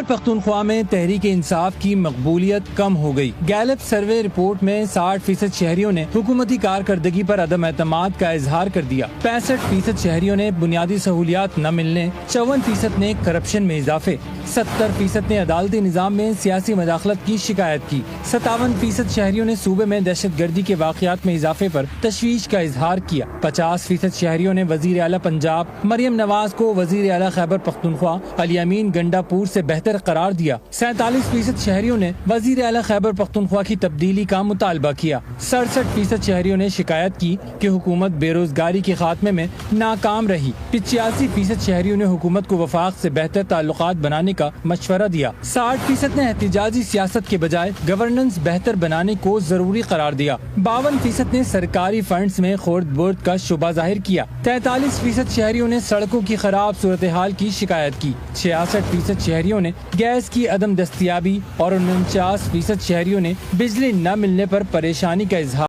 खैबर पख्तूनख्वा में तहरीक इंसाफ की मकबूलियत कम हो गई। गैलप सर्वे रिपोर्ट में 60% शहरियों ने हुकूमती कारकर्दगी पर अदम एतमाद का इजहार कर दिया। 65% शहरियों ने बुनियादी सहूलियात न मिलने, 54% ने करप्शन में इजाफे, 70% ने अदालती निज़ाम में सियासी मदाखलत की शिकायत की, 57% शहरियों ने सूबे में दहशत गर्दी के वाक़यात में इजाफे पर तशवीश का इजहार किया। 50% शहरियों ने वज़ीर आला पंजाब मरियम नवाज को वज़ीर आला खैबर पख्तूनख्वा अली अमीन गंडापुर से बेहतर करार दिया। 47% शहरियों ने वज़ीर आला खैबर पख्तूनख्वा की तब्दीली का मुतालबा किया। 67% शहरियों ने शिकायत की कि हुकूमत बेरोजगारी के खात्मे में नाकाम रही। 85% शहरियों ने हुकूमत को वफाक से बेहतर ताल्लुकात बनाने का मशवरा दिया। 60% ने एहतिजाजी सियासत के बजाय गवर्नेंस बेहतर बनाने को जरूरी करार दिया। 52% ने सरकारी फंड्स में खोर्द बोर्द का शुबा जाहिर किया। 43% शहरियों ने सड़कों की खराब सूरत हाल की शिकायत की। 66% शहरियों ने गैस की अदम दस्तियाबी और 49% शहरियों ने बिजली न मिलने पर परेशानी का इजहार